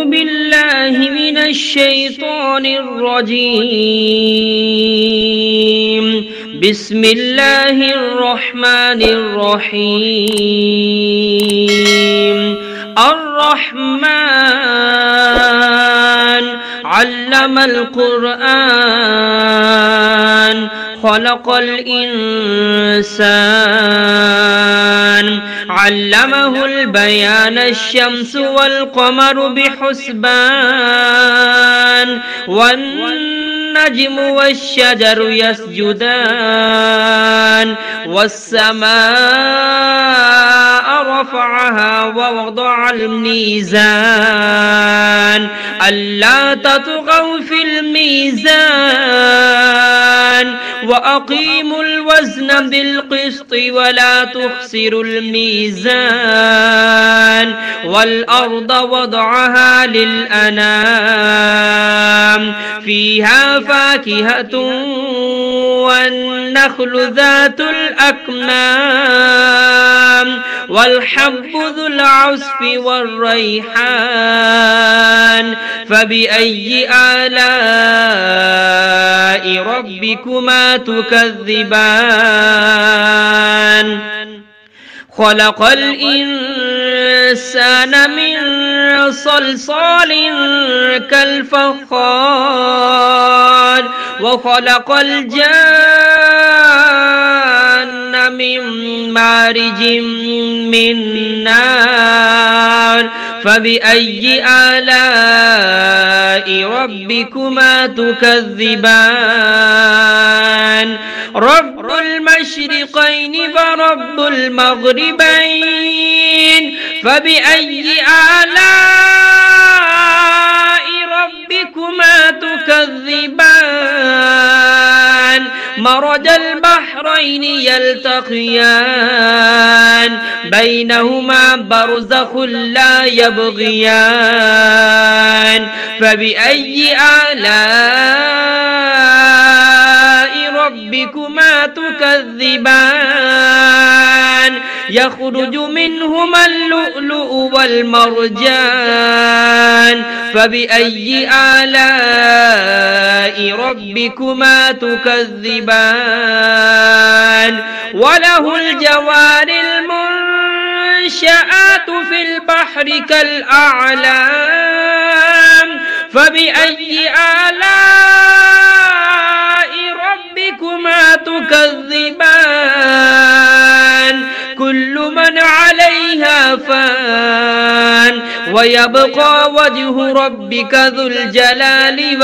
بالله من الشيطان الرجيم. بسم الله الرحمن الرحيم. الرحمن علم القرآن خلق الإنسان علمه البيان الشمس والقمر بحسبان والنجم والشجر يسجدان والسماء رفعها ووضع الميزان ألا تطغوا في الميزان وأقيموا الوزن بالقسط ولا تخسروا الميزان والأرض وضعها للأنام فيها فاكهة والنخل ذات الأكمام والحب ذو العصف والريحان فبأي آلاء ربكما تكذبان خلق الإنسان من صلصال كالفخار وخلق الجان من مارج من نار فبأي آلاء ربكما تكذبان رب المشرقين ورب المغربين فبأي آلاء ربكما تكذبان مرج البحرين يلتقيان بينهما برزخ لا يبغيان فبأي آلاء ربكما تكذبان يخرج منهما اللؤلؤ والمرجان فبأي آلاء ربكما تكذبان وله الجوار المنشآت في البحر كالأعلام فبأي آلاء ربكما تكذبان كل من عليها فان ويبقى وجه ربك ذو الجلال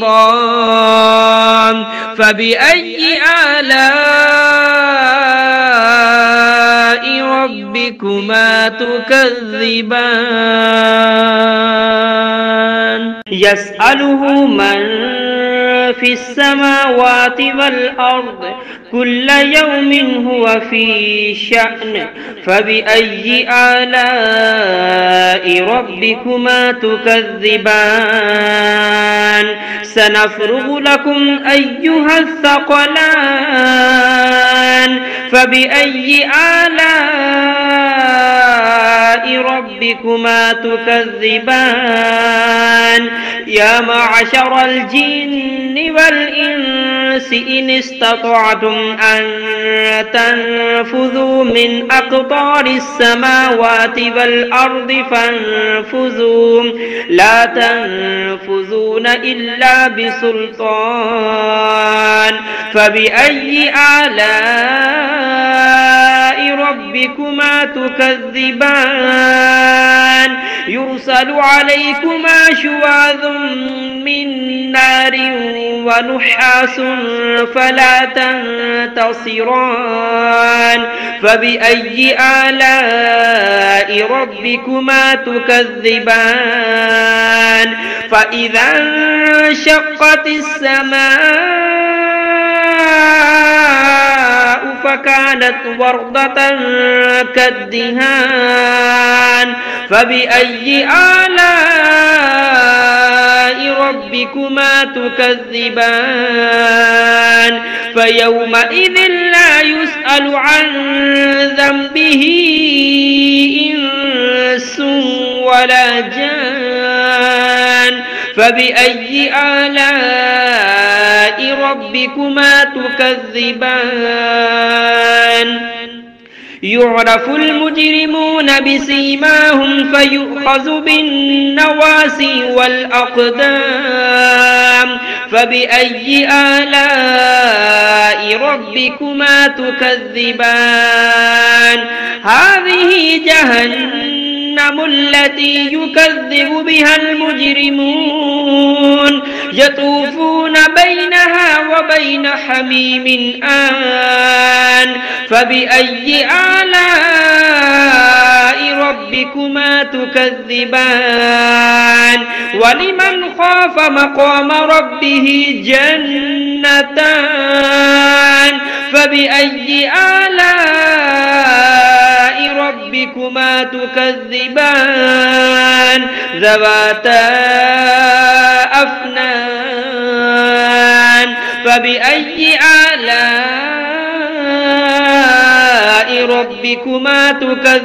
والإكرام فبأي آلاء ربكما تكذبان يسأله من في السماوات والأرض كل يوم هو في شأن فبأي آلاء ربكما تكذبان سنفرغ لكم أيها الثقلان فبأي آلاء ربكما تكذبان يا معشر الجن والإنس إن استطعتم أن تنفذوا من أقطار السماوات والأرض فانفذوا لا تنفذون إلا بسلطان فبأي آلاء ربكما تكذبان يرسل عليكما شواظ من نار ونحاس فلا تنتصران فبأي آلاء ربكما تكذبان فإذا انشقت السماء فكانت وردة كالدهان فبأي آلاء ربكما تكذبان فيومئذ لا يسأل عن ذنبه إنس ولا جان فبأي آلاء ربكما تكذبان يعرف المجرمون بسيماهم فيؤخذ بالنواسي والأقدام فبأي آلاء ربكما تكذبان هذه جهنم التي يكذب بها المجرمون يطوفون بينها وبين حميم آن فبأي آلاء ربكما تكذبان ولمن خاف مقام ربه جنتان فبأي آلاء ربكما تكذبان ذواتا أفنان فبأي آلاء ربكما تكذبان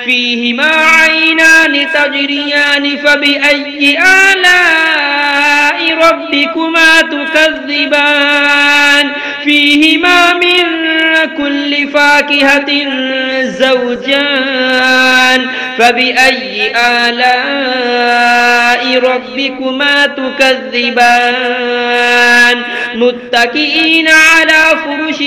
فيهما عينان تجريان فبأي آلاء ربكما تكذبان فيهما من كل فاكهة زوجان فبأي آلاء ربكما تكذبان متكئين على فرش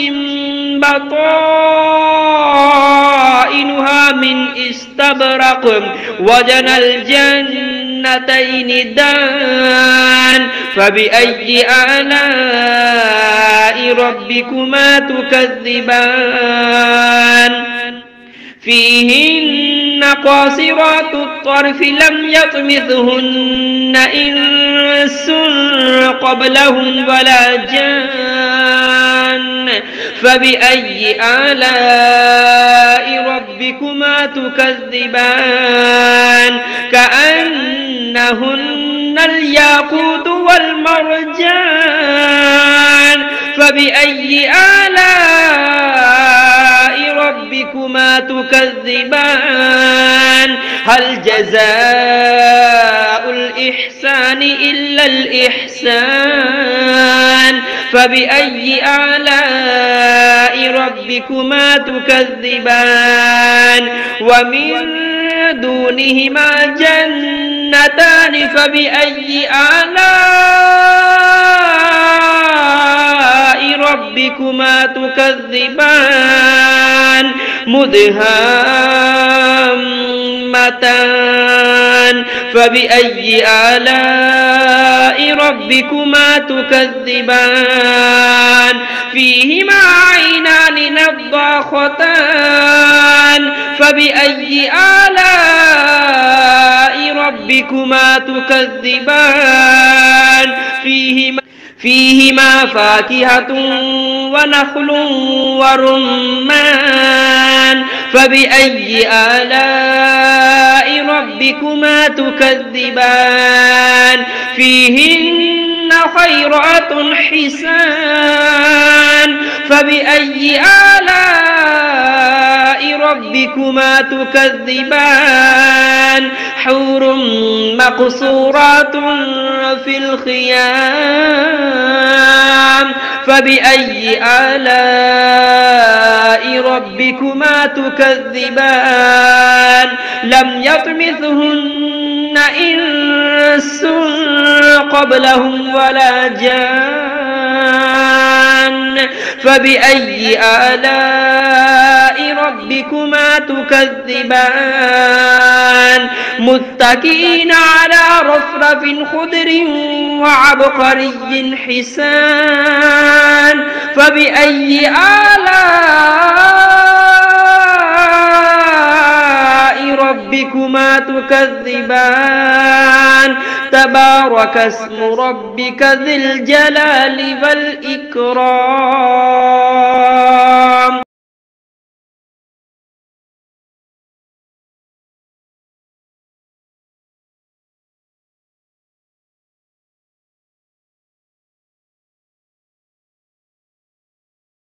بطائنها من استبرق وجنى الجنتين دان فبأي آلاء ربكما تكذبان فيهن قاصرات الطرف لم يطمثهن إنس قبلهم ولا جان فبأي آلاء ربكما تكذبان كأنهن الياقوت والمرجان فبأي آلاء ربكما تكذبان هل جزاء الإحسان إلا الإحسان فبأي آلاء ربكما تكذبان ومن دونهما جنتان فبأي آلاء ربكما تكذبان مدهامتان فبأي آلاء ربكما تكذبان فيهما عينان نضاختان فبأي آلاء ربكما تكذبان فيهما فاكهة ونخل ورمان فبأي آلاء ربكما تكذبان فيهن خيرات حسان فبأي آلاء ربكما تكذبان حور مقصورات في الخيام فبأي آلاء ربكما تكذبان لم يطمثهن إنس قبلهم ولا جان فبأي آلاء ربكما تكذبان متكئين على رفرف خضر وعبقري حسان فبأي آلاء ربكما تكذبان تبارك اسم ربك ذي الجلال والإكرام